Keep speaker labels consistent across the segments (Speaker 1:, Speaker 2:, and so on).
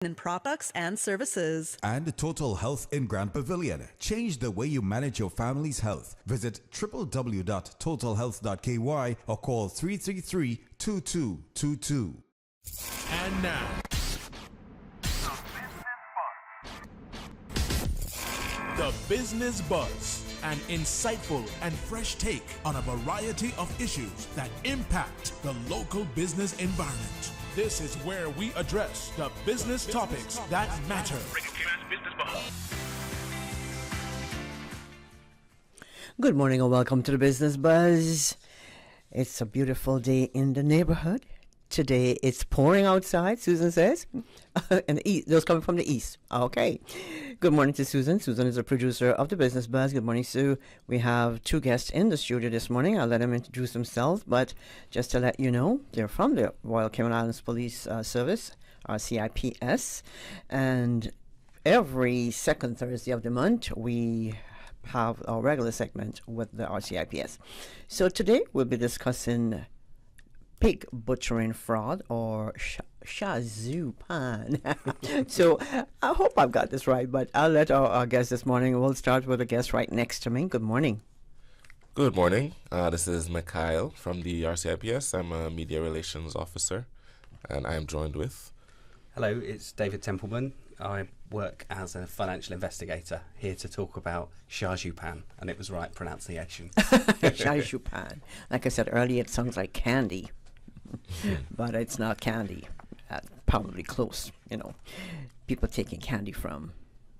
Speaker 1: in products and services.
Speaker 2: And Total Health in Grand Pavilion. Change the way you manage your family's health. Visit www.totalhealth.ky or call 333-2222.
Speaker 3: And now, The Business Buzz, an insightful and fresh take on a variety of issues that impact the local business environment. This is where we address the business topics that matter.
Speaker 4: Good morning and welcome to the Business Buzz. It's a beautiful day in the neighborhood. Today it's pouring outside, Susan says. And the east, those coming from the east. Okay. Good morning to Susan. Susan is a producer of the Business Buzz. Good morning, Sue. We have two guests in the studio this morning. I'll let them introduce themselves, but just to let you know, they're from the Royal Cayman Islands Police Service, RCIPS, and every second Thursday of the month we have our regular segment with the RCIPS. So today we'll be discussing pig butchering fraud, or Shazupan. So I hope I've got this right, but I'll let our guest this morning. We'll start with a guest right next to me. Good morning.
Speaker 5: Good morning. This is Mikhail from the RCIPS. I'm a media relations officer, and I am joined with...
Speaker 6: Hello, it's David Templeman. I work as a financial investigator here to talk about Shazupan, and it was right pronunciation.
Speaker 4: Shazupan. Like I said earlier, it sounds like candy, but it's not candy. Probably close, you know. People taking candy from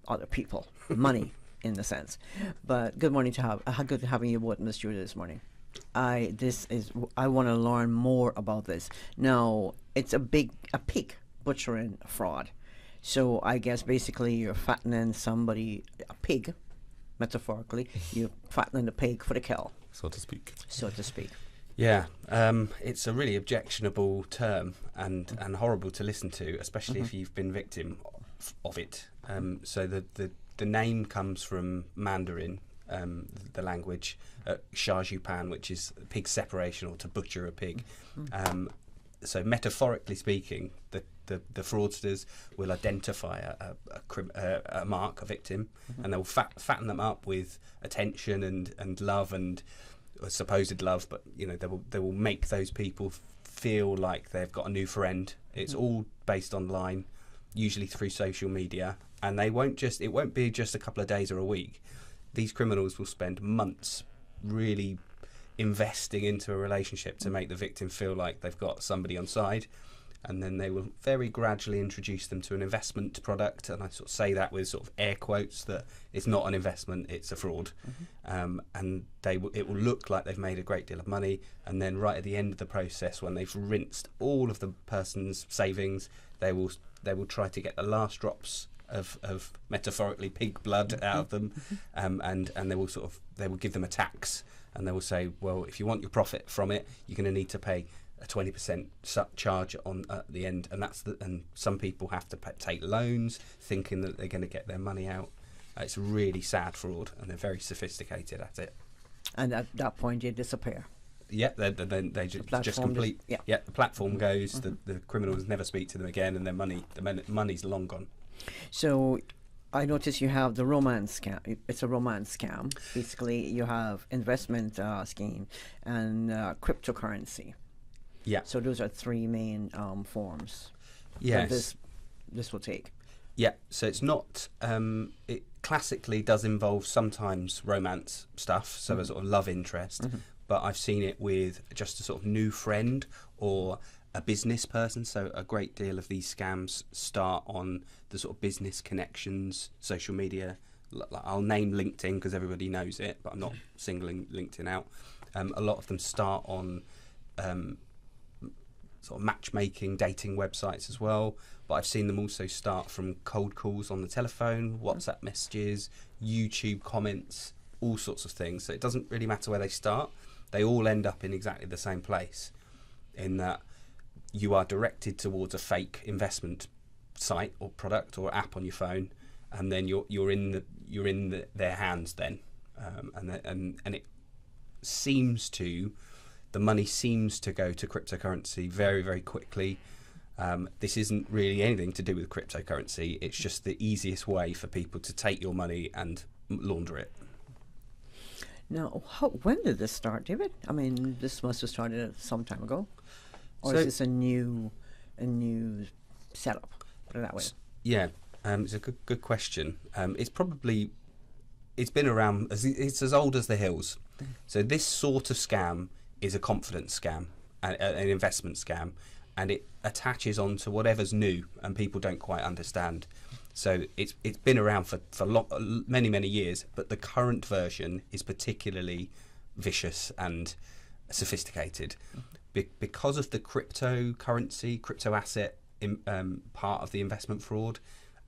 Speaker 4: other people, money in the sense. But good morning to have. Good having you both in the studio this morning. I want to learn more about this. Now, it's a pig butchering fraud. So I guess basically you're fattening a pig, metaphorically. You're fattening the pig for the kill,
Speaker 5: so to speak.
Speaker 6: Yeah, it's a really objectionable term and horrible to listen to, especially if you've been victim of it. So the name comes from Mandarin, the language, Shazupan, which is pig separation, or to butcher a pig. So metaphorically speaking, the fraudsters will identify a mark, a victim, and they'll fatten them up with attention and love and supposed love, but you know they will make those people feel like they've got a new friend. It's all based online, usually through social media, and it won't be just a couple of days or a week. These criminals will spend months really investing into a relationship to make the victim feel like they've got somebody on side, and then they will very gradually introduce them to an investment product, and I sort of say that with sort of air quotes, that it's not an investment, it's a fraud. And it will look like they've made a great deal of money, and then right at the end of the process, when they've rinsed all of the person's savings, they will try to get the last drops of metaphorically pig blood out of them, and they will give them a tax, and they will say, well, if you want your profit from it, you're going to need to pay a 20% charge on at the end, and some people have to take loans thinking that they're going to get their money out. It's a really sad fraud, and they're very sophisticated at it. And at that point, they disappear. Yeah, they just complete. The platform goes. The criminals never speak to them again, and the money's long gone. So, I notice you have the romance scam. It's a romance scam. Basically, you have investment scheme and cryptocurrency. Yeah. So those are three main forms. Yes. This will take. Yeah. So it's not. It classically does involve sometimes romance stuff, so a sort of love interest. But I've seen it with just a sort of new friend or a business person. So a great deal of these scams start on the sort of business connections, social media. I'll name LinkedIn because everybody knows it, but I'm not singling LinkedIn out. A lot of them start on sort of matchmaking, dating websites as well. But I've seen them also start from cold calls on the telephone, WhatsApp messages, YouTube comments, all sorts of things. So it doesn't really matter where they start. They all end up in exactly the same place, in that you are directed towards a fake investment site or product or app on your phone, and then you're in their hands then, and it seems to. The money seems to go to cryptocurrency very, very quickly. This isn't really anything to do with cryptocurrency. It's just the easiest way for people to take your money and launder it.
Speaker 4: Now, when did this start, David? I mean, this must have started some time ago. Or
Speaker 6: So-
Speaker 4: is this a new setup? Put it that way.
Speaker 6: Yeah, it's a good question. It's been around. It's as old as the hills. So this sort of scam is a confidence scam, an investment scam, and it attaches onto whatever's new and people don't quite understand. So it's been around for many years, but the current version is particularly vicious and sophisticated because of the crypto asset part of the investment fraud.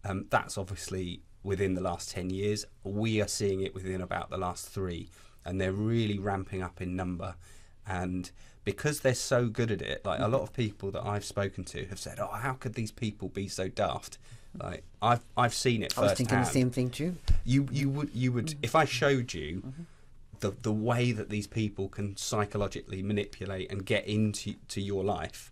Speaker 6: That's obviously within the last 10 years. We are seeing it within about the last 3, and they're really ramping up in number. And because they're so good at it, like a lot of people that I've spoken to have said, "Oh, how could these people be so daft?" Like I've seen it firsthand.
Speaker 4: I was thinking the same thing too.
Speaker 6: You would if I showed you the way that these people can psychologically manipulate and get into your life,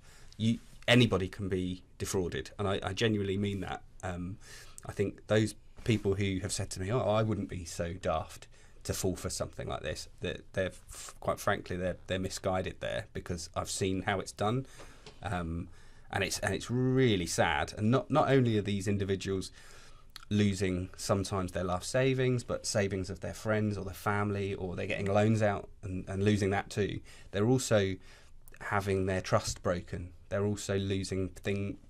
Speaker 6: anybody can be defrauded, and I genuinely mean that. I think those people who have said to me, "Oh, I wouldn't be so daft to fall for something like this," they're quite frankly they're misguided there, because I've seen how it's done, and it's really sad. And not only are these individuals losing sometimes their life savings, but savings of their friends or their family, or they're getting loans out and losing that too. They're also having their trust broken. They're also losing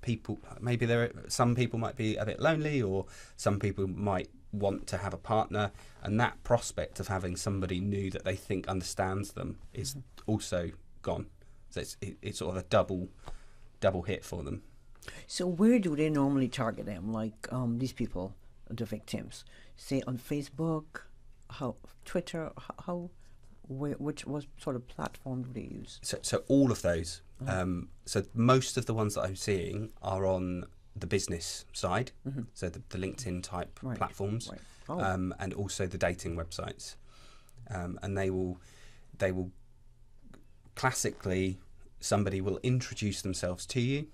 Speaker 6: people. Maybe some people might be a bit lonely, or some people might want to have a partner, and that prospect of having somebody new that they think understands them is also gone. So it's sort of a double hit for them.
Speaker 4: So where do they normally target them? Like these people, the victims, say on Facebook, Twitter, what sort of platform do they use?
Speaker 6: So all of those. So most of the ones that I'm seeing are on the business side, so the LinkedIn type platforms,
Speaker 4: Right. Oh.
Speaker 6: and also the dating websites, and they will classically, somebody will introduce themselves to you.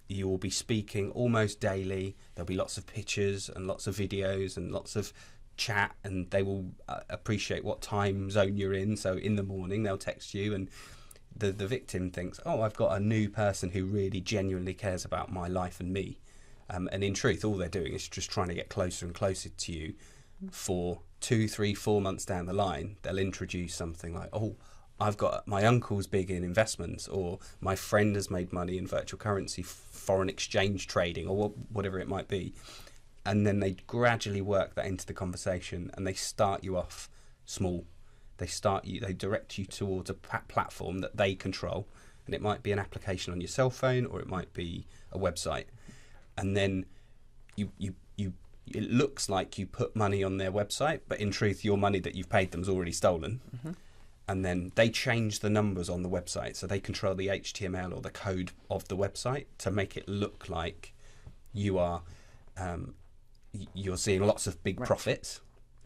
Speaker 6: You will be speaking almost daily. There'll be lots of pictures and lots of videos and lots of chat, and they will appreciate what time zone you're in. So in the morning they'll text you, and the victim thinks, "Oh, I've got a new person who really genuinely cares about my life and me," and in truth all they're doing is just trying to get closer and closer to you. For 2, 3, 4 months down the line, they'll introduce something like, "Oh, I've got my uncle's big in investments," or "My friend has made money in virtual currency, foreign exchange trading," or whatever it might be. And then they gradually work that into the conversation, and they start you off small. They direct you towards a platform that they control, and it might be an application on your cell phone, or it might be a website. And then it looks like you put money on their website, but in truth your money that you've paid them is already stolen. And then they change the numbers on the website, so they control the HTML or the code of the website to make it look like you are you're seeing lots of big profits.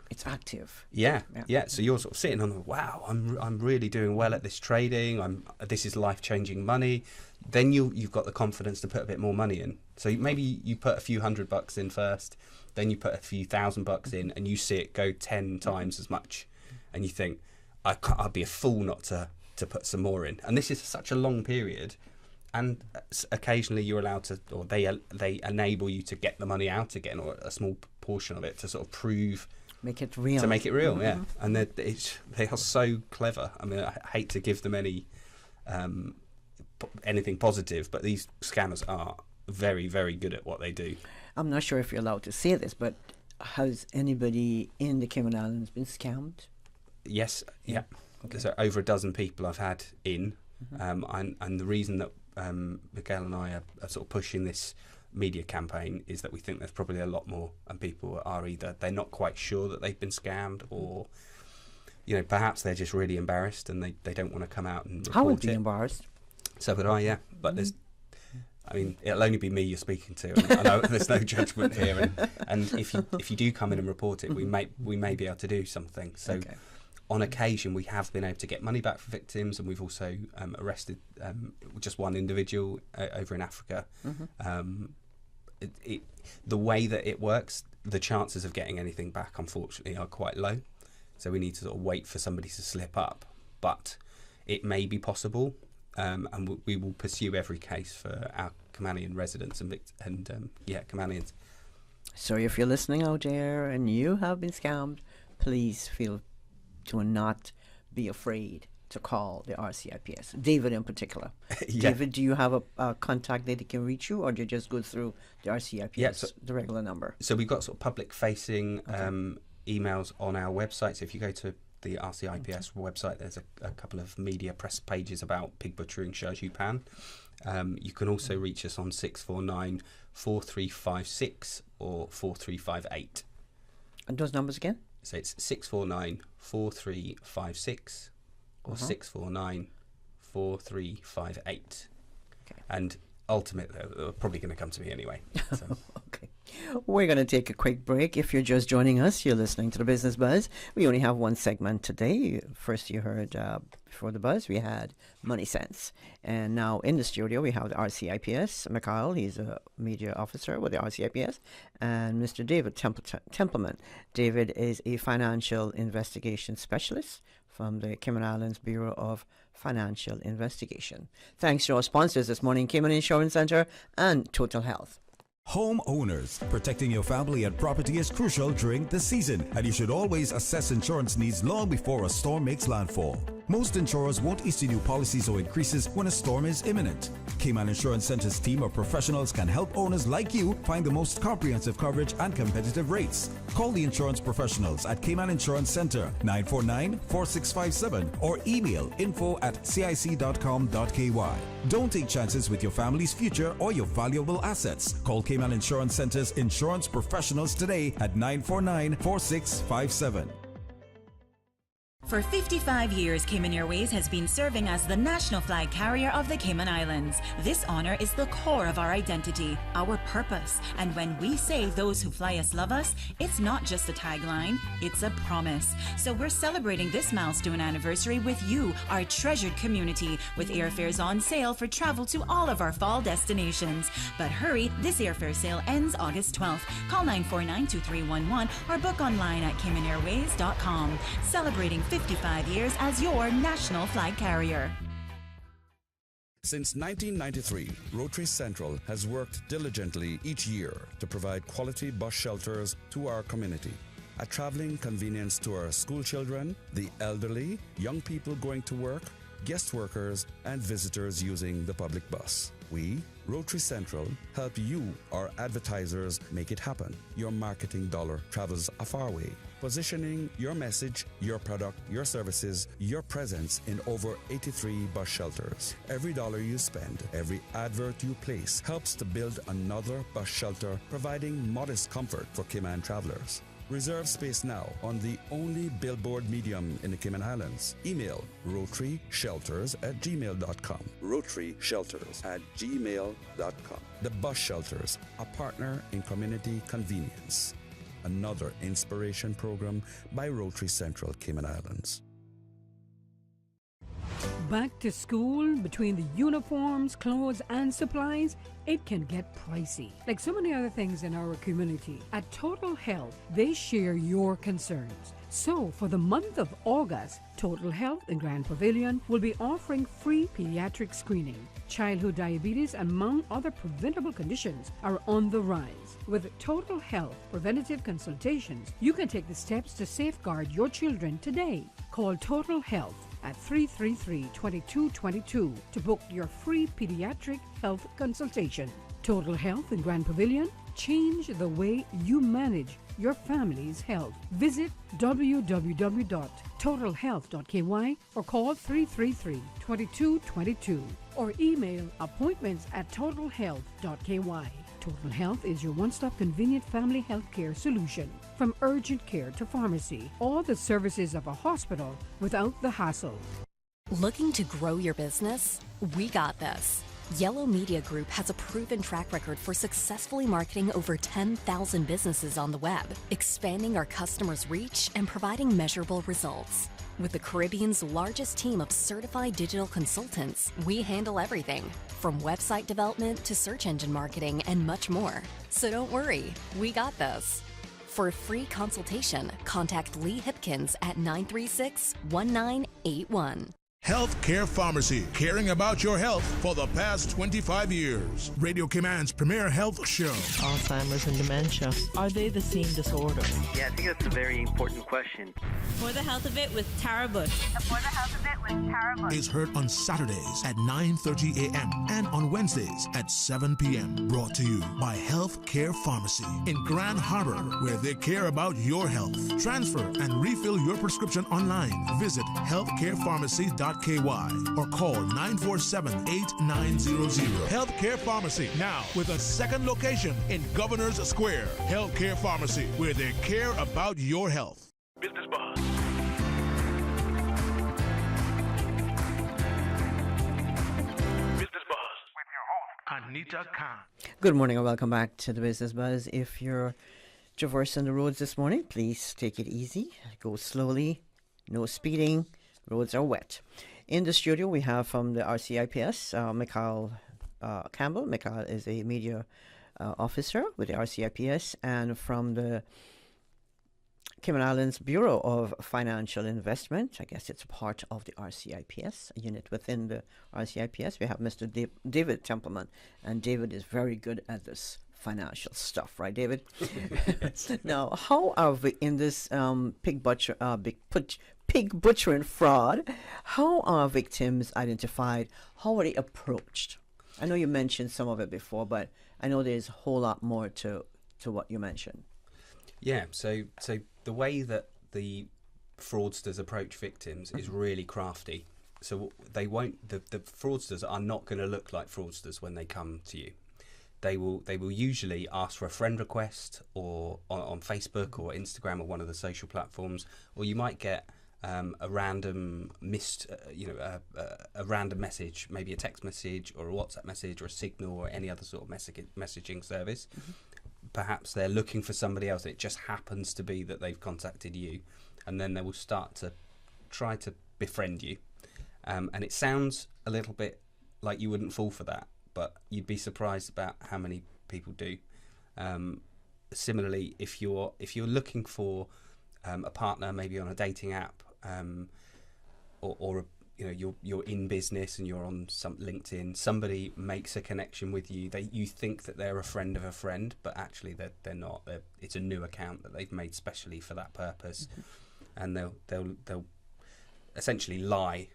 Speaker 4: It's active.
Speaker 6: Yeah. So you're sort of sitting on, "Wow, I'm really doing well at this trading. This is life-changing money." Then you've got the confidence to put a bit more money in. So maybe you put a few $100 in first, then you put a few $1,000 in, and you see it go 10 times as much, and you think, I'd be a fool not to put some more in. And this is such a long period, and occasionally you're allowed to, or they enable you to get the money out again, or a small portion of it, to sort of prove,
Speaker 4: Make it real.
Speaker 6: to make it real. Yeah. And they are so clever. I mean, I hate to give them anything positive, but these scammers are very, very good at what they do.
Speaker 4: I'm not sure if you're allowed to say this, but has anybody in the Cayman Islands been scammed?
Speaker 6: Yes, yeah.
Speaker 4: Okay.
Speaker 6: There's over a dozen people I've had in, and the reason that Mikhail and I are sort of pushing this media campaign is that we think there's probably a lot more, and people are either they're not quite sure that they've been scammed, or perhaps they're just really embarrassed and they don't want to come out and report
Speaker 4: I would be
Speaker 6: it.
Speaker 4: embarrassed.
Speaker 6: So would I, yeah. But it'll only be me you're speaking to. And I know there's no judgment here, and if you do come in and report it, we may be able to do something. So
Speaker 4: Okay.
Speaker 6: on occasion, we have been able to get money back for victims, and we've also arrested just one individual over in Africa. The way that it works, the chances of getting anything back, unfortunately, are quite low. So we need to sort of wait for somebody to slip up. But it may be possible, and we will pursue every case for our Caymanian residents and Caymanians.
Speaker 4: So if you're listening out there and you have been scammed, please do not be afraid to call the RCIPS. David in particular. David, do you have a contact that they can reach you, or do you just go through the RCIPS, the regular number?
Speaker 6: So we've got sort of public-facing emails on our website. So if you go to the RCIPS website, there's a couple of media press pages about pig butchering Shaju You can also reach us on 649 4356 or 4358.
Speaker 4: And those numbers again?
Speaker 6: So it's 649 4356 or 649 4358.
Speaker 4: Okay.
Speaker 6: And ultimately, they're probably going to come to me anyway. So.
Speaker 4: Okay. We're going to take a quick break. If you're just joining us, you're listening to the Business Buzz. We only have one segment today. First, you heard before the buzz, we had Money Sense. And now in the studio, we have the RCIPS. Mikhail, he's a media officer with the RCIPS. And Mr. David Templeman. David is a financial investigation specialist from the Cayman Islands Bureau of Financial Investigation. Thanks to our sponsors this morning, Cayman Insurance Center and Total Health.
Speaker 2: Homeowners, protecting your family and property is crucial during the season, and you should always assess insurance needs long before a storm makes landfall. Most insurers won't issue new policies or increases when a storm is imminent. Cayman Insurance Center's team of professionals can help owners like you find the most comprehensive coverage and competitive rates. Call the insurance professionals at Cayman Insurance Center 949-4657 or email info@cic.com.ky. Don't take chances with your family's future or your valuable assets. Call Cayman Insurance Center's insurance professionals today at 949-4657.
Speaker 7: For 55 years, Cayman Airways has been serving as the national flag carrier of the Cayman Islands. This honor is the core of our identity, our purpose. And when we say those who fly us love us, it's not just a tagline, it's a promise. So we're celebrating this milestone anniversary with you, our treasured community, with airfares on sale for travel to all of our fall destinations. But hurry, this airfare sale ends August 12th. Call 949-2311 or book online at CaymanAirways.com. Celebrating 55 years as your national flag carrier.
Speaker 8: Since 1993, Rotary Central has worked diligently each year to provide quality bus shelters to our community. A traveling convenience to our school children, the elderly, young people going to work, guest workers, and visitors using the public bus. We, Rotary Central, help you, our advertisers, make it happen. Your marketing dollar travels a far way. Positioning your message, your product, your services, your presence in over 83 bus shelters. Every dollar you spend, every advert you place helps to build another bus shelter, providing modest comfort for Cayman travelers. Reserve space now on the only billboard medium in the Cayman Islands. Email rotaryshelters@gmail.com. rotaryshelters@gmail.com. The Bus Shelters, a partner in community convenience. Another inspiration program by Rotary Central Cayman Islands.
Speaker 9: Back to school, between the uniforms, clothes, and supplies, it can get pricey. Like so many other things in our community, at Total Health, they share your concerns. So, for the month of August, Total Health in Grand Pavilion will be offering free pediatric screening. Childhood diabetes and among other preventable conditions are on the rise. With Total Health preventative consultations, you can take the steps to safeguard your children today. Call Total Health at 333-2222 to book your free pediatric health consultation. Total Health in Grand Pavilion, change the way you manage your family's health. Visit www.totalhealth.ky or call 333-2222 or email appointments@totalhealth.ky. Total Health is your one-stop convenient family health care solution. From urgent care to pharmacy, all the services of a hospital without the hassle.
Speaker 10: Looking to grow your business? We got this. Yellow Media Group has a proven track record for successfully marketing over 10,000 businesses on the web, expanding our customers' reach and providing measurable results. With the Caribbean's largest team of certified digital consultants, we handle everything from website development to search engine marketing and much more. So don't worry, we got this. For a free consultation, contact Lee Hipkins at 936-1981.
Speaker 3: Healthcare Pharmacy, caring about your health for the past 25 years. Radio Cayman's premier health show.
Speaker 11: Alzheimer's and dementia, are they the same disorder?
Speaker 12: Yeah, I think that's a very important question.
Speaker 13: For the Health of It with Tara Bush.
Speaker 3: For the Health of It with Tara Bush. Is heard on Saturdays at 9:30 a.m. and on Wednesdays at 7 p.m. Brought to you by Healthcare Pharmacy in Grand Harbor, where they care about your health. Transfer and refill your prescription online. Visit healthcarepharmacy.com or call 947-8900. Healthcare Pharmacy, now with a second location in Governor's Square. Healthcare Pharmacy, where they care about your health. Business Buzz. Business Buzz with your host, Anita Khan.
Speaker 4: Good morning and welcome back to the Business Buzz. If you're traversing the roads this morning, please take it easy. Go slowly. No speeding. Roads are wet. In the studio, we have from the RCIPS, Mikhail Campbell. Mikhail is a media officer with the RCIPS, and from the Cayman Islands Bureau of Financial Investment, I guess it's part of the RCIPS, a unit within the RCIPS, we have Mr. David Templeman, and David is very good at this financial stuff, right, David? Now, how are we in this pig butchering fraud? How are victims identified? How are they approached? I know you mentioned some of it before, but I know there's a whole lot more to what you mentioned.
Speaker 6: Yeah, so the way that the fraudsters approach victims is really crafty. So they won't. The fraudsters are not going to look like fraudsters when they come to you. They will usually ask for a friend request or on Facebook or Instagram or one of the social platforms, or you might get a random a random message, maybe a text message or a WhatsApp message or a Signal or any other sort of messaging service. Mm-hmm. Perhaps they're looking for somebody else. It just happens to be that they've contacted you, and then they will start to try to befriend you. And it sounds a little bit like you wouldn't fall for that, but you'd be surprised about how many people do. Similarly, if you're looking for a partner, maybe on a dating app, or you're in business and you're on some LinkedIn, somebody makes a connection with you. You think that they're a friend of a friend, but actually they're not. It's a new account that they've made specially for that purpose, and they'll essentially lie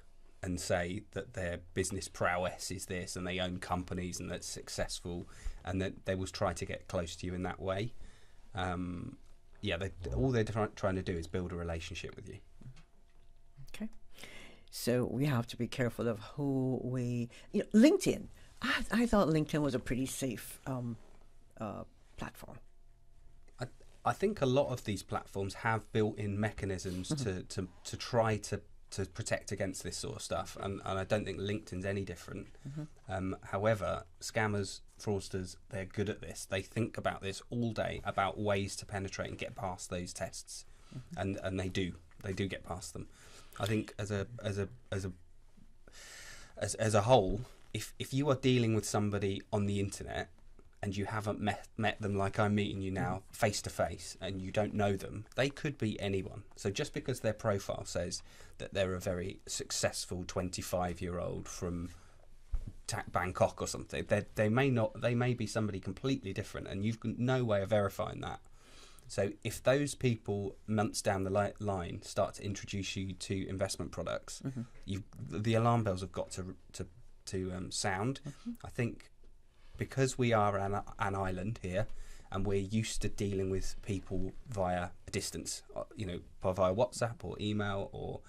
Speaker 6: and say that their business prowess is this and they own companies and that's successful, and that they will try to get close to you in that way. All they're trying to do is build a relationship with you.
Speaker 4: Okay. So we have to be careful of who we... LinkedIn. I thought LinkedIn was a pretty safe platform.
Speaker 6: I think a lot of these platforms have built-in mechanisms to try to protect against this sort of stuff, and I don't think LinkedIn's any different. However, scammers, fraudsters, they're good at this. They think about this all day, about ways to penetrate and get past those tests, and they do get past them. I think as a whole, if you are dealing with somebody on the internet and you haven't met them like I'm meeting you now face to face, and you don't know them, they could be anyone. So just because their profile says that they're a very successful 25-year-old from Bangkok or something, they may be somebody completely different, and you've got no way of verifying that. So if those people months down the line start to introduce you to investment products, the alarm bells have got to sound. I think because we are an island here, and we're used to dealing with people via a distance, via WhatsApp or email, or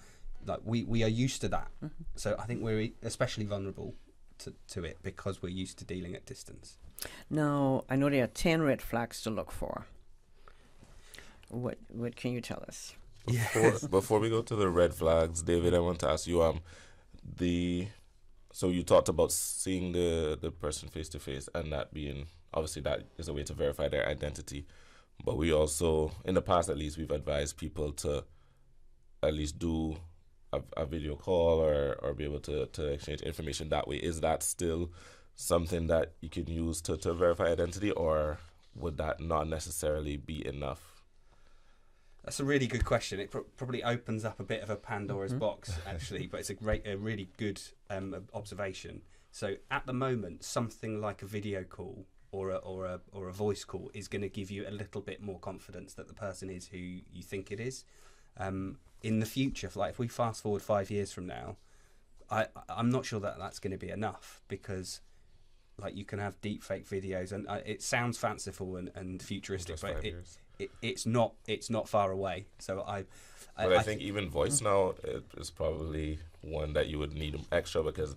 Speaker 6: like we are used to that. So I think we're especially vulnerable to it because we're used to dealing at distance.
Speaker 4: Now, I know there are 10 red flags to look for. What can you tell us?
Speaker 5: Before we go to the red flags, David, I want to ask you, so you talked about seeing the person face to face, and that being, obviously that is a way to verify their identity. But we also, in the past at least, we've advised people to at least do a video call or be able to exchange information that way. Is that still something that you can use to verify identity, or would that not necessarily be enough?
Speaker 6: That's a really good question. It probably opens up a bit of a Pandora's box, actually, but it's a really good observation. So at the moment, something like a video call or a voice call is going to give you a little bit more confidence that the person is who you think it is. In the future, like if we fast forward 5 years from now, I'm not sure that that's going to be enough, because like you can have deep fake videos, and it sounds fanciful and futuristic, but it's not far away. So I
Speaker 5: think even voice now is probably one that you would need extra, because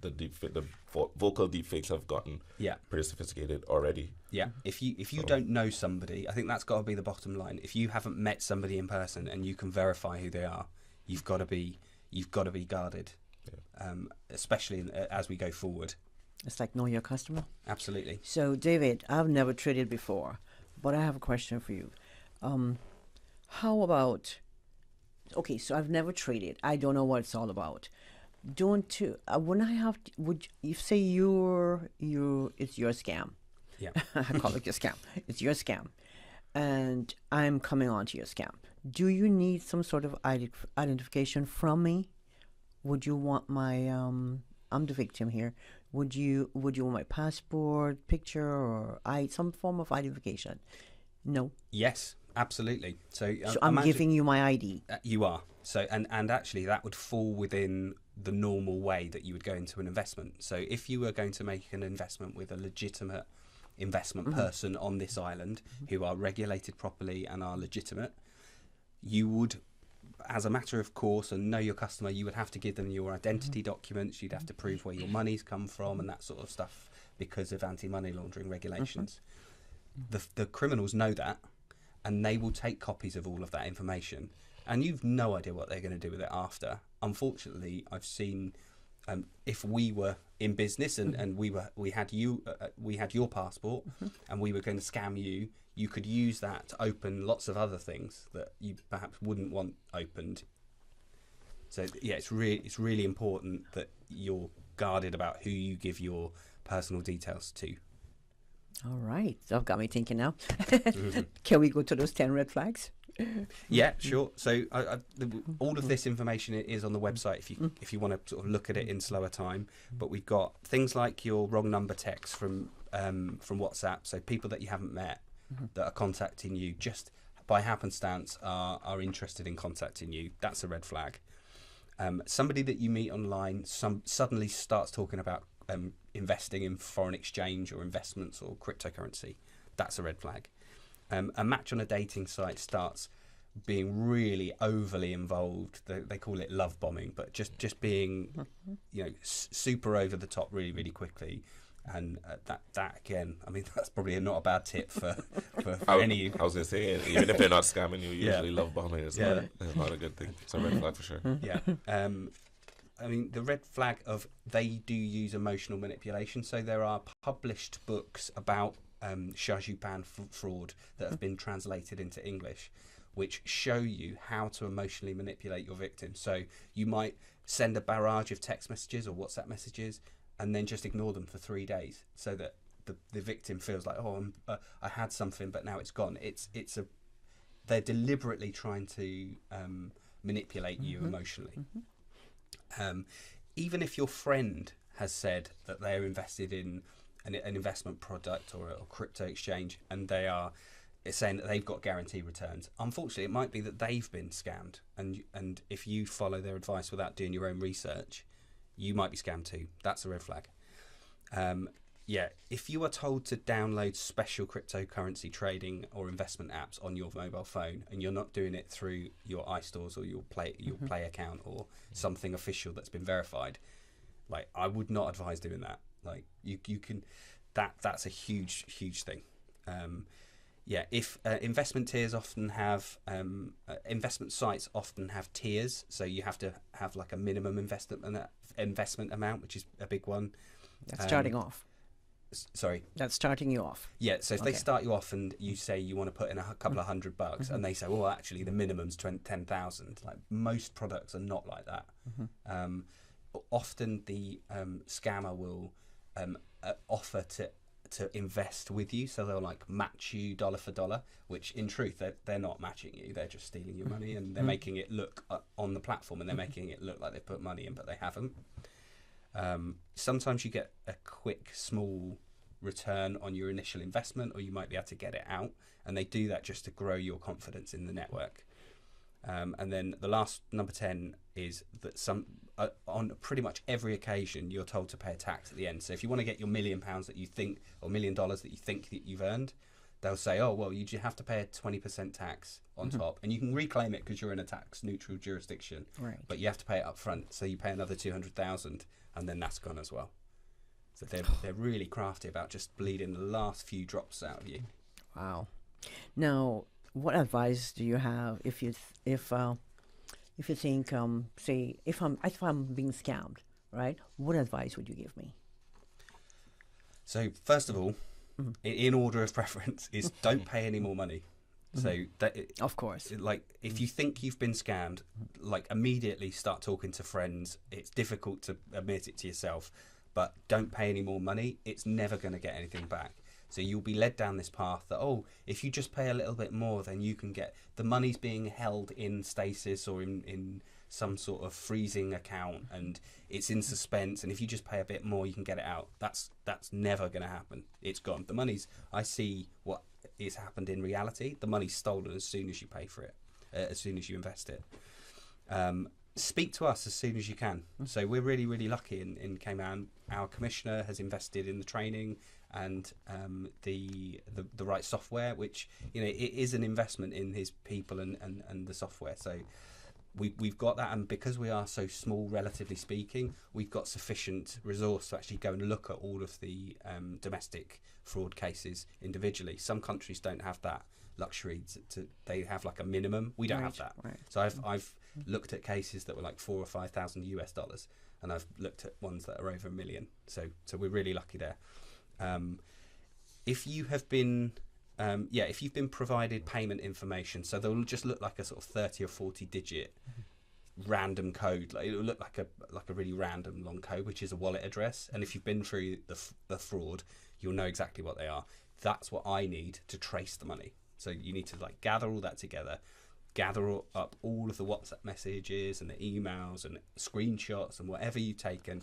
Speaker 5: the vocal deepfakes have gotten pretty sophisticated already.
Speaker 6: Yeah, if you don't know somebody, I think that's got to be the bottom line. If you haven't met somebody in person and you can verify who they are, you've got to be guarded, especially as we go forward.
Speaker 4: It's like know your customer.
Speaker 6: Absolutely.
Speaker 4: So David, I've never traded before, but I have a question for you. How about? Okay, so I've never traded. I don't know what it's all about. Don't you? When I have, would you say it's your scam?
Speaker 6: Yeah,
Speaker 4: I call it your scam. It's your scam, and I'm coming on to your scam. Do you need some sort of identification from me? Would you want my? I'm the victim here. Would you want my passport, picture, or some form of identification? No.
Speaker 6: Yes, absolutely. So
Speaker 4: I'm giving you my ID.
Speaker 6: You are. So and actually that would fall within the normal way that you would go into an investment. So if you were going to make an investment with a legitimate investment person on this island who are regulated properly and are legitimate, you would, as a matter of course, and know your customer, you would have to give them your identity documents. You'd have to prove where your money's come from and that sort of stuff because of anti-money laundering regulations. The criminals know that, and they will take copies of all of that information, and you've no idea what they're going to do with it after. Unfortunately, I've seen if we were in business and we had your passport and we were going to scam you, you could use that to open lots of other things that you perhaps wouldn't want opened. So yeah, it's really important that you're guarded about who you give your personal details to.
Speaker 4: All right, so I've got me thinking now. Can we go to those 10 red flags?
Speaker 6: Yeah, sure. So all of this information is on the website if you want to sort of look at it in slower time. But we've got things like your wrong number text from WhatsApp. So people that you haven't met that are contacting you just by happenstance are interested in contacting you. That's a red flag. Somebody that you meet online suddenly starts talking about investing in foreign exchange or investments or cryptocurrency. That's a red flag. A match on a dating site starts being really overly involved. They call it love bombing, but just being super over the top really, really quickly. And that again, I mean, that's probably not a bad tip for any.
Speaker 5: I was going to say, even if they're not scamming you, usually love bombing is not a good thing. It's a red flag for sure.
Speaker 6: Yeah. I mean, the red flag of they do use emotional manipulation. So there are published books about Shajupan fraud that have been translated into English, which show you how to emotionally manipulate your victim. So you might send a barrage of text messages or WhatsApp messages and then just ignore them for 3 days, so that the victim feels like, I had something, but now it's gone. They're deliberately trying to manipulate you emotionally. Even if your friend has said that they're invested in an investment product or a crypto exchange and they are saying that they've got guaranteed returns, unfortunately it might be that they've been scammed, and if you follow their advice without doing your own research, you might be scammed too. That's a red flag. If you are told to download special cryptocurrency trading or investment apps on your mobile phone and you're not doing it through your iStores or your Play account or something official that's been verified, like, I would not advise doing that. Like, you can, that's a huge thing. If investment tiers often have investment sites often have tiers, so you have to have like a minimum investment amount, which is a big one.
Speaker 4: That's starting off.
Speaker 6: Sorry.
Speaker 4: That's starting you off.
Speaker 6: Yeah, so if they start you off and you say you want to put in a couple of $100 and they say, well, actually, the minimum's 10,000. Like, most products are not like that. Often the scammer will offer to invest with you, so they'll like match you dollar for dollar, which in truth they're not matching you, they're just stealing your money, and they're making it look on the platform, and they're making it look like they've put money in, but they haven't. Sometimes you get a quick small return on your initial investment, or you might be able to get it out, and they do that just to grow your confidence in the network. And then the last, number 10, is that on pretty much every occasion you're told to pay a tax at the end. So if you want to get your £1 million that you think, or $1 million that you think that you've earned, they'll say, oh, well, you have to pay a 20% tax on top, and you can reclaim it because you're in a tax neutral jurisdiction, but you have to pay it up front. So you pay another 200,000, and then that's gone as well. So they're really crafty about just bleeding the last few drops out of you.
Speaker 4: Wow. Now, what advice do you have if you think, say, if I'm being scammed, right? What advice would you give me?
Speaker 6: So first of all, in order of preference, is don't pay any more money. So
Speaker 4: of course,
Speaker 6: like if you think you've been scammed, like immediately start talking to friends. It's difficult to admit it to yourself, but don't pay any more money. It's never going to get anything back. So you'll be led down this path that, if you just pay a little bit more, then you can get the money's being held in stasis or in some sort of freezing account, and it's in suspense, and if you just pay a bit more you can get it out. That's never going to happen. It's gone. The money's, I see what is happened in reality. The money's stolen as soon as you pay for it, as soon as you invest it. Speak to us as soon as you can. So we're really, really lucky in Cayman. Our commissioner has invested in the training and the right software, which, it is an investment in his people and the software. So we've got that, and because we are so small, relatively speaking, we've got sufficient resource to actually go and look at all of the domestic fraud cases individually. Some countries don't have that luxury they have like a minimum. We don't have that. So I've looked at cases that were like $4,000 or $5,000 and I've looked at ones that are over $1 million. So we're really lucky there. If you have been if you've been provided payment information, so they'll just look like a sort of 30 or 40 digit random code. Like it'll look like a really random long code, which is a wallet address. And if you've been through the fraud, you'll know exactly what they are. That's what I need to trace the money. So you need to like gather all that together, gather up all of the WhatsApp messages and the emails and screenshots and whatever you've taken.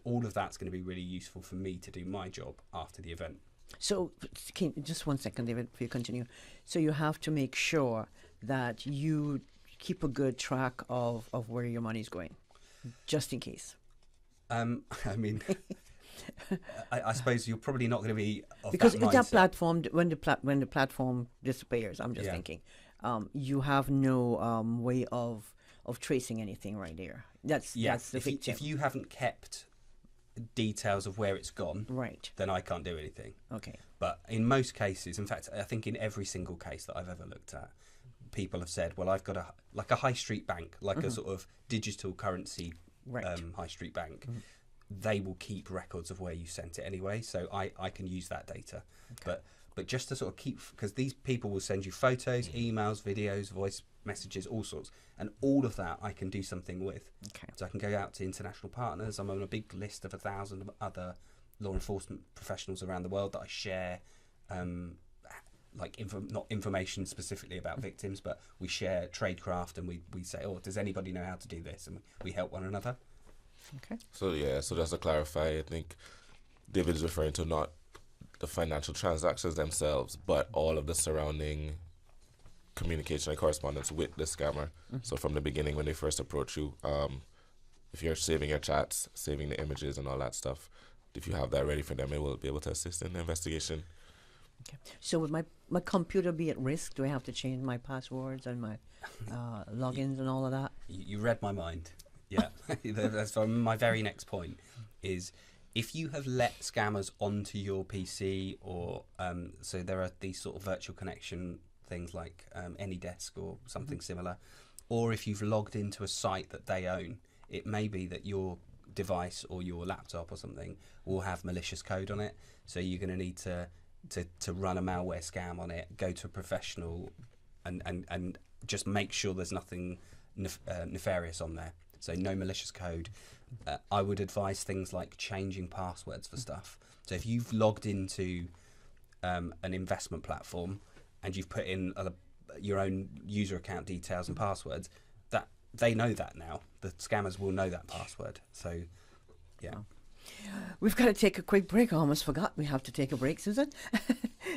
Speaker 6: All of that's going to be really useful for me to do my job after the event.
Speaker 4: So, just 1 second, David, before you continue. So you have to make sure that you keep a good track of where your money is going, just in case. I
Speaker 6: mean, I suppose you're probably not going to be of
Speaker 4: because
Speaker 6: that mindset.
Speaker 4: that platform, when the platform disappears, I'm just thinking, you have no way of tracing anything right there. That's the victim.
Speaker 6: If you haven't kept details of where it's gone,
Speaker 4: right,
Speaker 6: then I can't do anything.
Speaker 4: Okay.
Speaker 6: But in most cases, in fact, I think in every single case that I've ever looked at, people have said, well, I've got a high street bank, like a sort of digital currency high street bank. They will keep records of where you sent it anyway, so I can use that data. Okay. But just to sort of keep, because these people will send you photos, emails, videos, voice messages, all sorts, and all of that I can do something with. Okay. So I can go out to international partners. I'm on a big list of 1,000 other law enforcement professionals around the world that I share, not information specifically about victims, but we share tradecraft, and we say, does anybody know how to do this? And we help one another.
Speaker 4: Okay.
Speaker 5: So just to clarify, I think David is referring to not the financial transactions themselves, but all of the surrounding communication and correspondence with the scammer. So from the beginning, when they first approach you, if you're saving your chats, saving the images and all that stuff, if you have that ready for them, it will be able to assist in the investigation.
Speaker 4: Okay. So would my computer be at risk? Do I have to change my passwords and my logins and all of that?
Speaker 6: You read my mind. Yeah. That's my very next point is, if you have let scammers onto your PC, or so there are these sort of virtual connection things like AnyDesk or something similar, or if you've logged into a site that they own, it may be that device or your laptop or something will have malicious code on it. So you're going to need to run a malware scam on it, go to a professional, and just make sure there's nothing nefarious on there. So no malicious code. I would advise things like changing passwords for stuff. So if you've logged into an investment platform and you've put in your own user account details and passwords, that they know that now. The scammers will know that password. So, yeah.
Speaker 4: We've got to take a quick break. I almost forgot we have to take a break, Susan.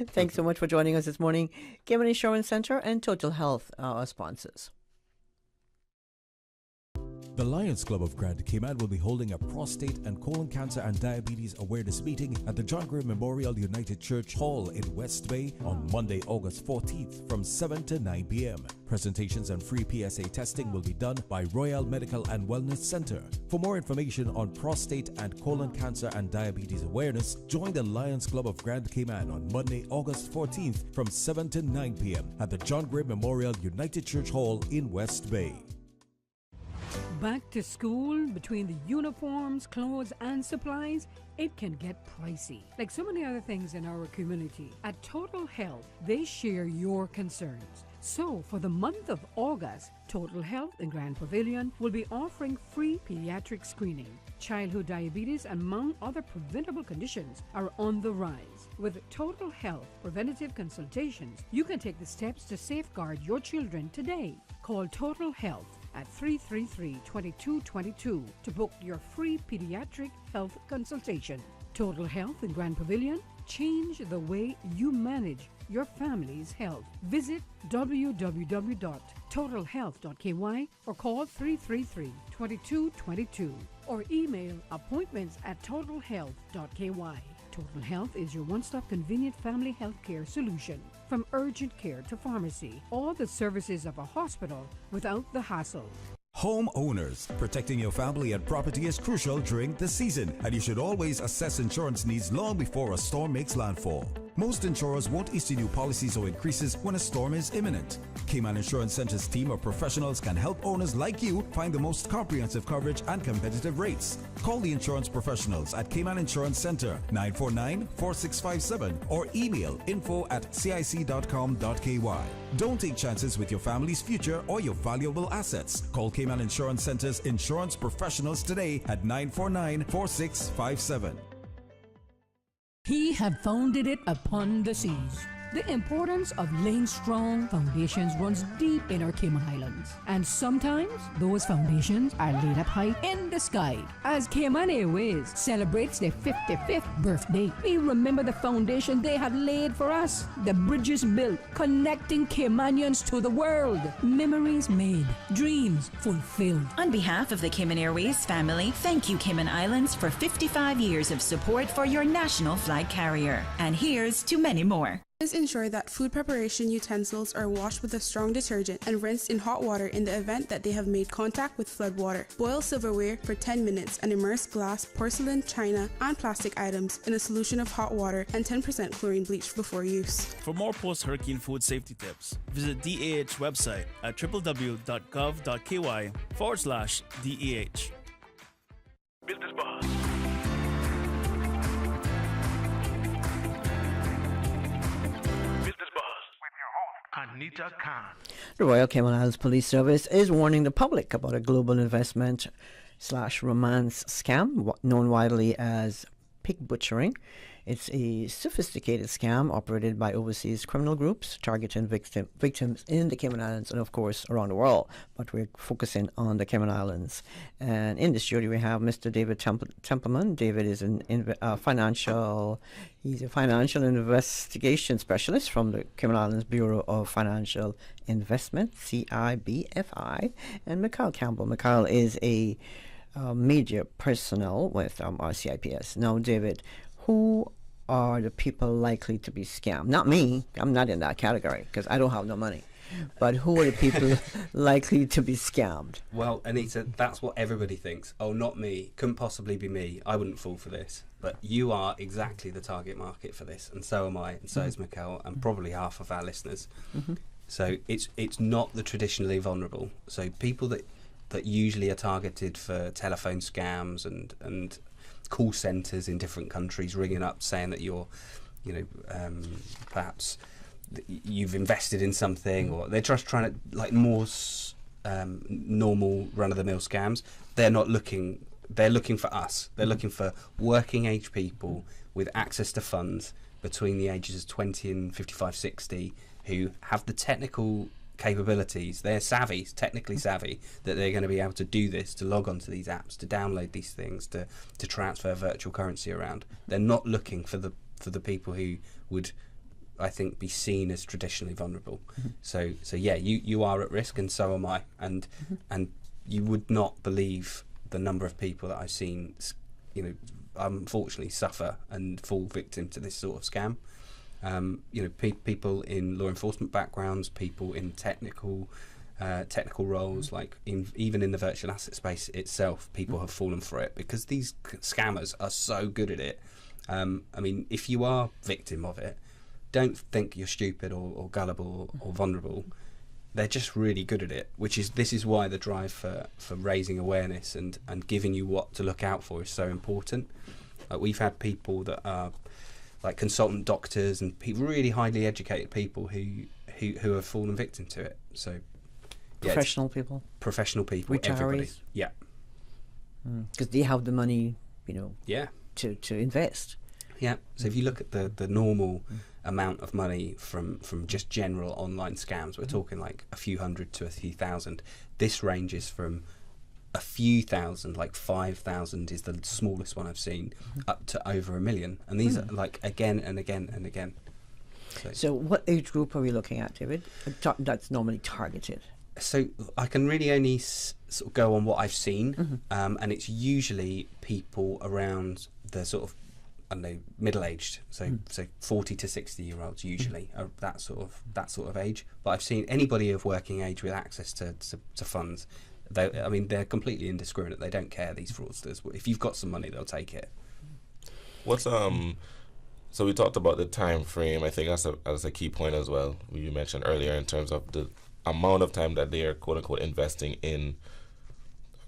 Speaker 4: Thanks so much for joining us this morning. Cayman Insurance Center and Total Health are our sponsors.
Speaker 2: The Lions Club of Grand Cayman will be holding a prostate and colon cancer and diabetes awareness meeting at the John Gray Memorial United Church Hall in West Bay on Monday, August 14th from 7 to 9 p.m. Presentations and free PSA testing will be done by Royal Medical and Wellness Center. For more information on prostate and colon cancer and diabetes awareness, join the Lions Club of Grand Cayman on Monday, August 14th from 7 to 9 p.m. at the John Gray Memorial United Church Hall in West Bay.
Speaker 9: Back to school, between the uniforms, clothes, and supplies, it can get pricey. Like so many other things in our community, at Total Health, they share your concerns. So, for the month of August, Total Health in Grand Pavilion will be offering free pediatric screening. Childhood diabetes and among other preventable conditions are on the rise. With Total Health preventative consultations, you can take the steps to safeguard your children today. Call Total Health at 333-2222 to book your free pediatric health consultation. Total Health in Grand Pavilion, change the way you manage your family's health. Visit www.totalhealth.ky or call 333-2222 or email appointments@totalhealth.ky. Total Health is your one-stop convenient family health care solution. From urgent care to pharmacy, all the services of a hospital without the hassle.
Speaker 2: Homeowners, protecting your family and property is crucial during the season, and you should always assess insurance needs long before a storm makes landfall. Most insurers won't issue new policies or increases when a storm is imminent. Cayman Insurance Center's team of professionals can help owners like you find the most comprehensive coverage and competitive rates. Call the insurance professionals at Cayman Insurance Center 949-4657 or email info@cic.com.ky. Don't take chances with your family's future or your valuable assets. Call Cayman Insurance Center's insurance professionals today at 949-4657.
Speaker 9: He had founded it upon the seas. The importance of laying strong foundations runs deep in our Cayman Islands. And sometimes those foundations are laid up high in the sky. As Cayman Airways celebrates their 55th birthday, we remember the foundation they have laid for us. The bridges built, connecting Caymanians to the world. Memories made, dreams fulfilled.
Speaker 7: On behalf of the Cayman Airways family, thank you, Cayman Islands, for 55 years of support for your national flag carrier. And here's to many more.
Speaker 14: Please ensure that food preparation utensils are washed with a strong detergent and rinsed in hot water in the event that they have made contact with flood water. Boil silverware for 10 minutes and immerse glass, porcelain, china, and plastic items in a solution of hot water and 10% chlorine bleach before use.
Speaker 15: For more post-hurricane food safety tips, visit DAH website at www.gov.ky/DAH. Business Boss.
Speaker 3: Anita Khan.
Speaker 4: The Royal Cayman Islands Police Service is warning the public about a global investment/romance scam known widely as pig butchering. It's a sophisticated scam operated by overseas criminal groups targeting victims in the Cayman Islands and, of course, around the world. But we're focusing on the Cayman Islands. And in the studio, we have Mr. David Templeman. David is he's a financial investigation specialist from the Cayman Islands Bureau of Financial Investment, CIBFI. And Mikhail Campbell. Mikhail is a media personnel with RCIPS. Now, David, who are the people likely to be scammed? Not me. I'm not in that category because I don't have no money. But who are the people likely to be scammed?
Speaker 6: Well, Anita, that's what everybody thinks. Oh, not me. Couldn't possibly be me. I wouldn't fall for this. But you are exactly the target market for this, and so am I, and so is Mikhail, and probably half of our listeners. So it's not the traditionally vulnerable. So people that that usually are targeted for telephone scams and call centres in different countries ringing up saying that you're, perhaps you've invested in something, or they're just trying to, like, more normal run-of-the-mill scams. They're not looking. They're looking for us. They're looking for working age people with access to funds between the ages of 20 and 55, 60, who have the technical capabilities. They're technically savvy, that they're going to be able to do this, to log onto these apps, to download these things, to transfer virtual currency around. They're not looking for the people who would, I think, be seen as traditionally vulnerable. So yeah, you are at risk, and so am I. And you would not believe the number of people that I've seen, unfortunately suffer and fall victim to this sort of scam. People in law enforcement backgrounds, people in technical roles, like even in the virtual asset space itself, people have fallen for it because these scammers are so good at it. If you are victim of it, don't think you're stupid or gullible or vulnerable. They're just really good at it, this is why the drive for raising awareness and giving you what to look out for is so important. We've had people that are like consultant doctors and really highly educated people who have fallen victim to it. So yeah, professional people,
Speaker 4: retirees,
Speaker 6: everybody. Yeah,
Speaker 4: because they have the money, to invest.
Speaker 6: Yeah. So if you look at the normal amount of money from just general online scams, we're talking like a few hundred to a few thousand. This ranges from a few thousand, like 5,000 is the smallest one I've seen, up to over 1 million. And these are like again and again and again.
Speaker 4: So what age group are we looking at, David? That's normally targeted.
Speaker 6: So I can really only sort of go on what I've seen, and it's usually people around the sort of, I don't know, middle-aged, so 40 to 60-year-olds usually are that sort of age. But I've seen anybody of working age with access to funds. They're completely indiscriminate. They don't care, these fraudsters. If you've got some money, they'll take it.
Speaker 5: What's so we talked about the time frame. I think that's a key point as well. You mentioned earlier in terms of the amount of time that they are quote unquote investing in,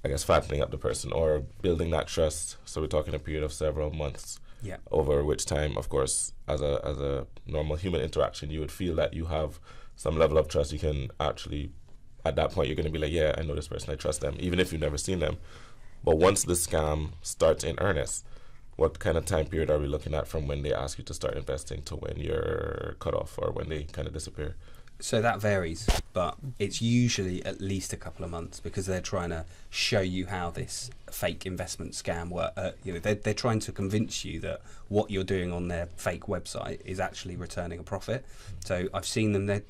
Speaker 5: I guess, fattening up the person or building that trust. So we're talking a period of several months.
Speaker 6: Yeah.
Speaker 5: Over which time, of course, as a normal human interaction, you would feel that you have some level of trust. You can actually, at that point, you're going to be like, yeah, I know this person, I trust them, even if you've never seen them. But once the scam starts in earnest, what kind of time period are we looking at from when they ask you to start investing to when you're cut off or when they kind of disappear?
Speaker 6: So that varies, but it's usually at least a couple of months because they're trying to show you how this fake investment scam works. They're trying to convince you that what you're doing on their fake website is actually returning a profit. So I've seen them, they're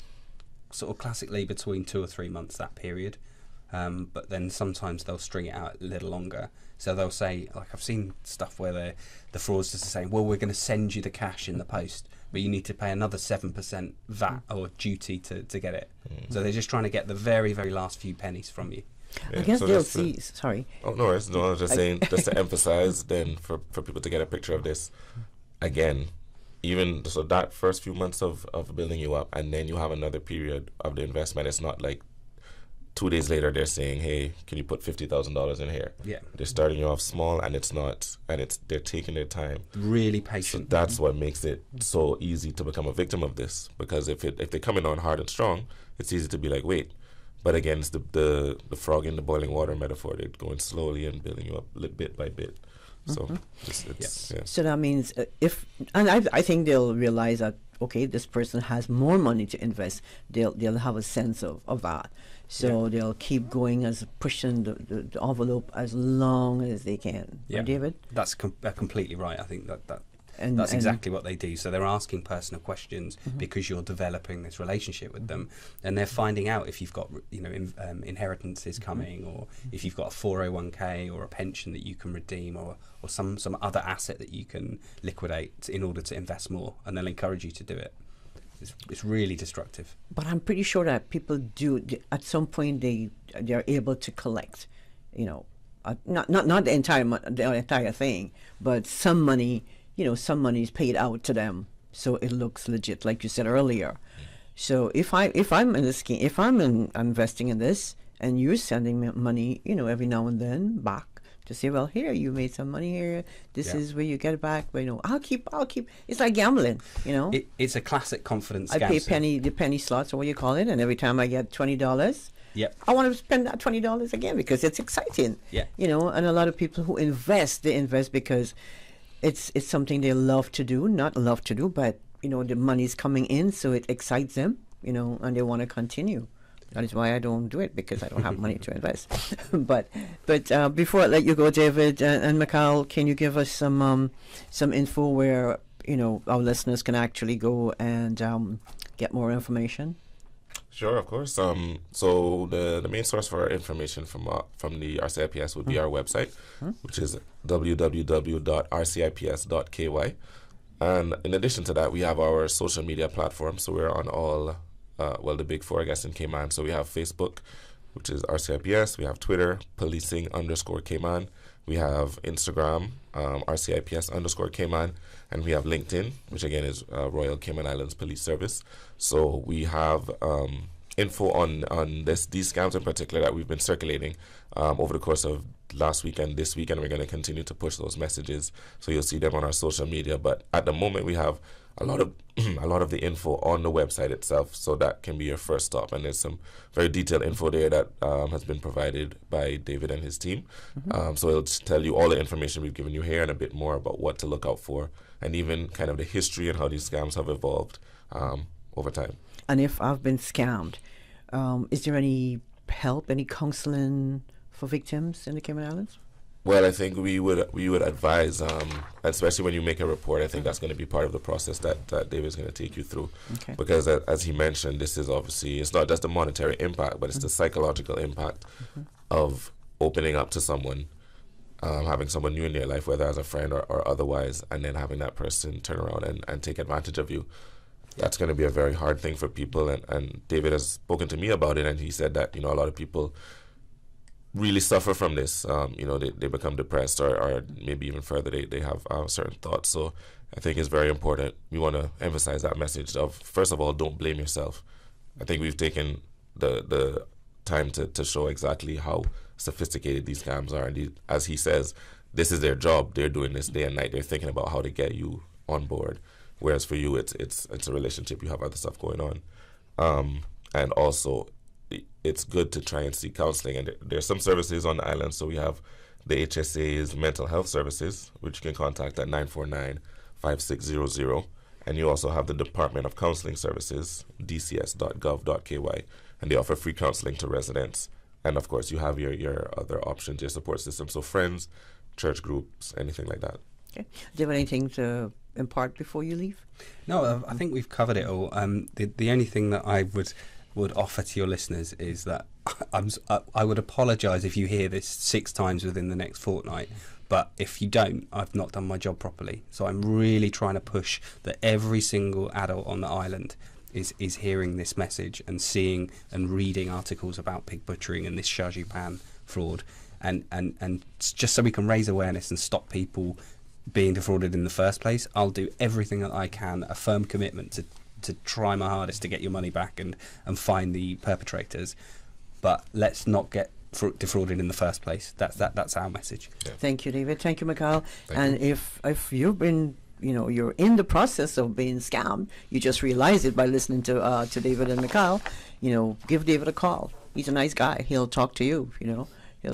Speaker 6: sort of classically between 2 or 3 months, that period. But then sometimes they'll string it out a little longer. So they'll say, like I've seen stuff where the fraudsters are saying, well, we're going to send you the cash in the post, but you need to pay another 7% VAT or duty to get it. So they're just trying to get the very, very last few pennies from you.
Speaker 4: Yeah, I guess they'll see, sorry.
Speaker 5: Oh, no, I was just saying, just to emphasize then for people to get a picture of this, again, even so that first few months of building you up, and then you have another period of the investment. It's not like 2 days later they're saying, hey, can you put $50,000 in here?
Speaker 6: Yeah.
Speaker 5: They're starting you off small, and they're taking their time.
Speaker 6: Really patient.
Speaker 5: So that's what makes it so easy to become a victim of this, because if they come in on hard and strong, it's easy to be like, wait. But again, it's the frog in the boiling water metaphor. They're going slowly and building you up bit by bit. So yeah.
Speaker 4: So that means I think they'll realize that, okay, this person has more money to invest. They'll have a sense of that. So they'll keep going as pushing the envelope as long as they can.
Speaker 6: Yeah,
Speaker 4: right, David?
Speaker 6: That's completely right. I think that's exactly what they do. So they're asking personal questions because you're developing this relationship with them, and they're finding out if you've got inheritances coming, or if you've got a 401k or a pension that you can redeem, or some other asset that you can liquidate in order to invest more, and they'll encourage you to do it. It's really destructive.
Speaker 4: But I'm pretty sure that people do at some point they're able to collect, not the entire thing, but some money. Some money is paid out to them, so it looks legit, like you said earlier. So if I'm in this scheme, if I'm investing in this, and you're sending money, every now and then back to say, well, here, you made some money here. This is where you get it back. But, I'll keep. It's like gambling,
Speaker 6: It's a classic confidence scam.
Speaker 4: I pay the penny slots, or what you call it, and every time I get $20, I want to spend that $20 again because it's exciting.
Speaker 6: Yeah.
Speaker 4: And a lot of people who invest, they invest because it's something they love to do, not love to do, but, the money's coming in, so it excites them, and they want to continue. That is why I don't do it, because I don't have money to invest. But before I let you go, David and Mikhail, can you give us some info where our listeners can actually go and get more information?
Speaker 5: Sure, of course. So the main source for our information from the RCIPS would be our website, which is www.rcips.ky. And in addition to that, we have our social media platforms. So we're on all, the big four, I guess, in Cayman. So we have Facebook, which is RCIPS. We have Twitter, policing_Cayman. We have Instagram, RCIPS_Cayman. And we have LinkedIn, which again is Royal Cayman Islands Police Service. So we have info on these scams in particular that we've been circulating over the course of last week and this week, and we're going to continue to push those messages. So you'll see them on our social media. But at the moment, we have a lot of the info on the website itself, so that can be your first stop. And there's some very detailed info there that has been provided by David and his team. So it'll tell you all the information we've given you here and a bit more about what to look out for, and even kind of the history and how these scams have evolved over time.
Speaker 4: And if I've been scammed, is there any help, any counseling for victims in the Cayman Islands?
Speaker 5: Well, I think we would advise, especially when you make a report, I think that's going to be part of the process that David's going to take you through.
Speaker 4: Okay.
Speaker 5: Because as he mentioned, this is obviously, it's not just the monetary impact, but it's the psychological impact of opening up to someone, having someone new in your life, whether as a friend or otherwise, and then having that person turn around and take advantage of you. That's going to be a very hard thing for people. And David has spoken to me about it, and he said that, a lot of people really suffer from this. They become depressed or maybe even further, they have certain thoughts. So I think it's very important. We want to emphasize that message of, first of all, don't blame yourself. I think we've taken the time to show exactly how sophisticated these scams are. And as he says, this is their job. They're doing this day and night. They're thinking about how to get you on board. Whereas for you, it's a relationship. You have other stuff going on. And also, it's good to try and seek counseling. And there's some services on the island. So we have the HSA's mental health services, which you can contact at 949-5600. And you also have the Department of Counseling Services, dcs.gov.ky. And they offer free counseling to residents. And of course, you have your other options, your support system. So friends, church groups, anything like that.
Speaker 4: Okay. Do you have anything to impart before you leave?
Speaker 6: No, I think we've covered it all. The only thing that I would offer to your listeners is that I would apologise if you hear this 6 times within the next fortnight, but if you don't, I've not done my job properly. So I'm really trying to push that every single adult on the island is hearing this message and seeing and reading articles about pig butchering and this Shajipan fraud, and just so we can raise awareness and stop people being defrauded in the first place. I'll do everything that I can, a firm commitment to try my hardest to get your money back and find the perpetrators, but let's not get defrauded in the first place. That's our message.
Speaker 5: Yeah.
Speaker 4: Thank you, David. Thank you, Mikhail. If you've been, you're in the process of being scammed, you just realize it by listening to David and Mikhail, give David a call. He's a nice guy. He'll talk to you,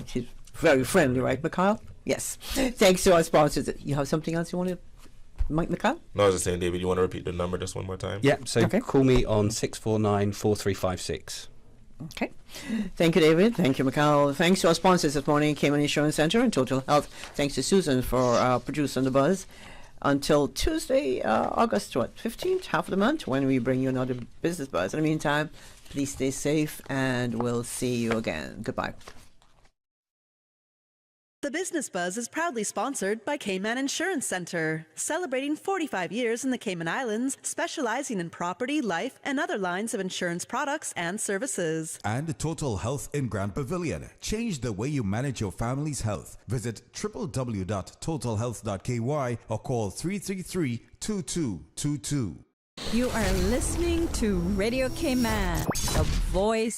Speaker 4: he's very friendly, right, Mikhail? Yes. Thanks to our sponsors. You have something else you want to, Mikhail?
Speaker 5: No, I was just saying, David, you want to repeat the number just one more time?
Speaker 6: Yeah, so call me on 649-4356.
Speaker 4: Okay. Thank you, David. Thank you, Mikhail. Thanks to our sponsors this morning, Cayman Insurance Center and Total Health. Thanks to Susan for producing the buzz. Until Tuesday, August 15th, half of the month, when we bring you another business buzz. In the meantime, please stay safe, and we'll see you again. Goodbye.
Speaker 1: The Business Buzz is proudly sponsored by Cayman Insurance Center, celebrating 45 years in the Cayman Islands, specializing in property, life, and other lines of insurance products and services.
Speaker 2: And Total Health in Grand Pavilion. Change the way you manage your family's health. Visit www.totalhealth.ky or call 333-2222.
Speaker 16: You are listening to Radio Cayman, the voice